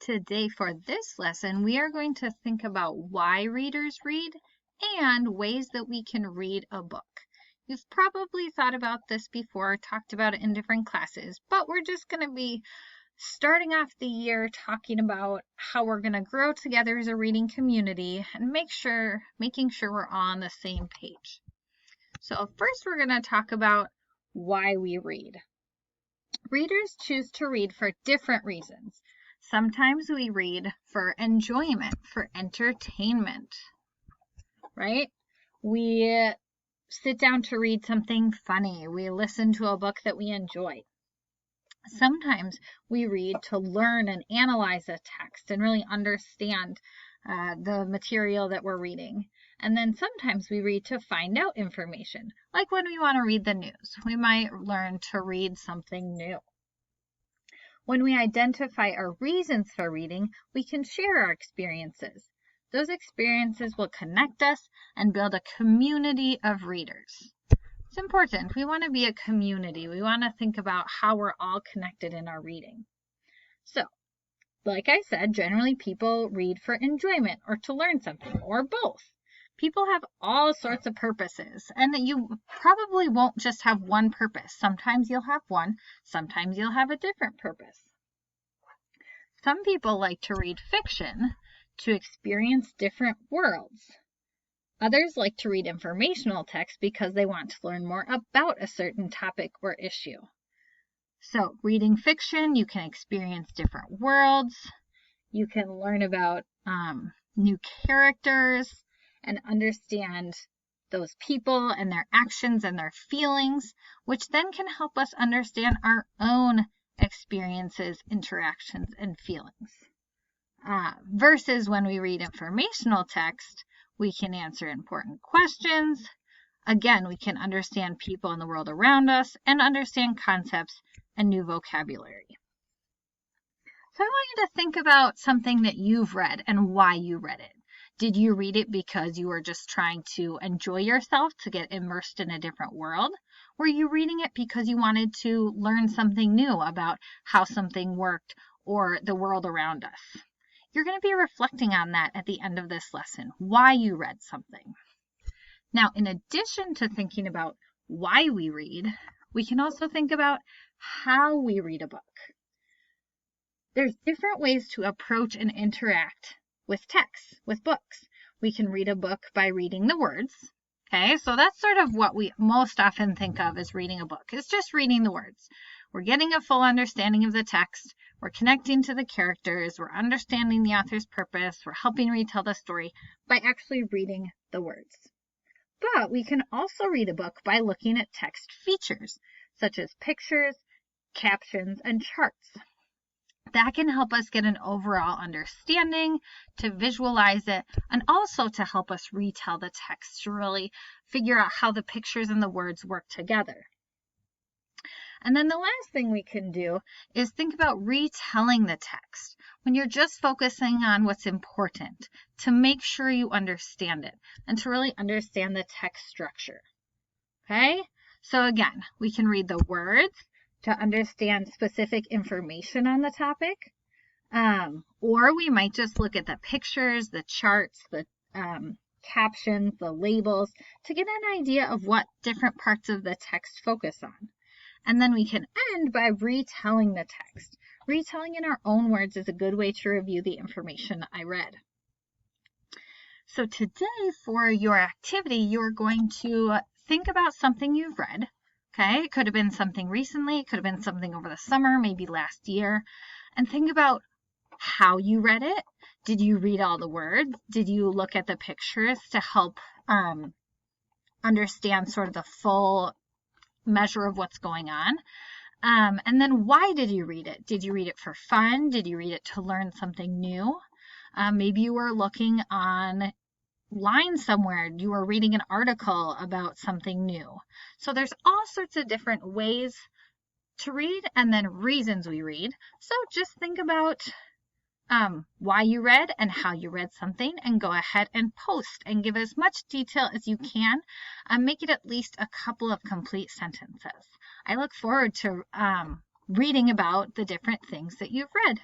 Today for this lesson, we are going to think about why readers read and ways that we can read a book. You've probably thought about this before, talked about it in different classes, but we're just going to be starting off the year talking about how we're going to grow together as a reading community and making sure we're on the same page. So first we're going to talk about why we read. Readers choose to read for different reasons. Sometimes we read for enjoyment, for entertainment, right? We sit down to read something funny. We listen to a book that we enjoy. Sometimes we read to learn and analyze a text and really understand the material that we're reading. And then sometimes we read to find out information, like when we want to read the news. We might learn to read something new. When we identify our reasons for reading, we can share our experiences. Those experiences will connect us and build a community of readers. It's important. We want to be a community. We want to think about how we're all connected in our reading. So, like I said, generally people read for enjoyment or to learn something, or both. People have all sorts of purposes, and you probably won't just have one purpose. Sometimes you'll have one, sometimes you'll have a different purpose. Some people like to read fiction to experience different worlds. Others like to read informational text because they want to learn more about a certain topic or issue. So, reading fiction, you can experience different worlds. You can learn about new characters and understand those people and their actions and their feelings, which then can help us understand our own experiences, interactions, and feelings. Versus when we read informational text, we can answer important questions. Again, we can understand people in the world around us and understand concepts and new vocabulary. So I want you to think about something that you've read and why you read it. Did you read it because you were just trying to enjoy yourself, to get immersed in a different world? Were you reading it because you wanted to learn something new about how something worked or the world around us? You're going to be reflecting on that at the end of this lesson, why you read something. Now, in addition to thinking about why we read, we can also think about how we read a book. There's different ways to approach and interact with texts, with books. We can read a book by reading the words. Okay, so that's sort of what we most often think of as reading a book. It's just reading the words. We're getting a full understanding of the text. We're connecting to the characters. We're understanding the author's purpose. We're helping retell the story by actually reading the words. But we can also read a book by looking at text features, such as pictures, captions, and charts. That can help us get an overall understanding, to visualize it, and also to help us retell the text, to really figure out how the pictures and the words work together. And then the last thing we can do is think about retelling the text when you're just focusing on what's important, to make sure you understand it and to really understand the text structure. Okay? So again, we can read the words to understand specific information on the topic, or we might just look at the pictures, the charts, the captions, the labels, to get an idea of what different parts of the text focus on. And then we can end by retelling the text. Retelling in our own words is a good way to review the information I read. So today for your activity, you're going to think about something you've read. Okay, it could have been something recently, it could have been something over the summer, maybe last year, and think about how you read it. Did you read all the words? Did you look at the pictures to help understand sort of the full measure of what's going on? And then why did you read it? Did you read it for fun? Did you read it to learn something new? Maybe you were looking on line somewhere, you were reading an article about something new. So there's all sorts of different ways to read and then reasons we read. So just think about why you read and how you read something, and go ahead and post and give as much detail as you can. Make it at least a couple of complete sentences. I look forward to reading about the different things that you've read.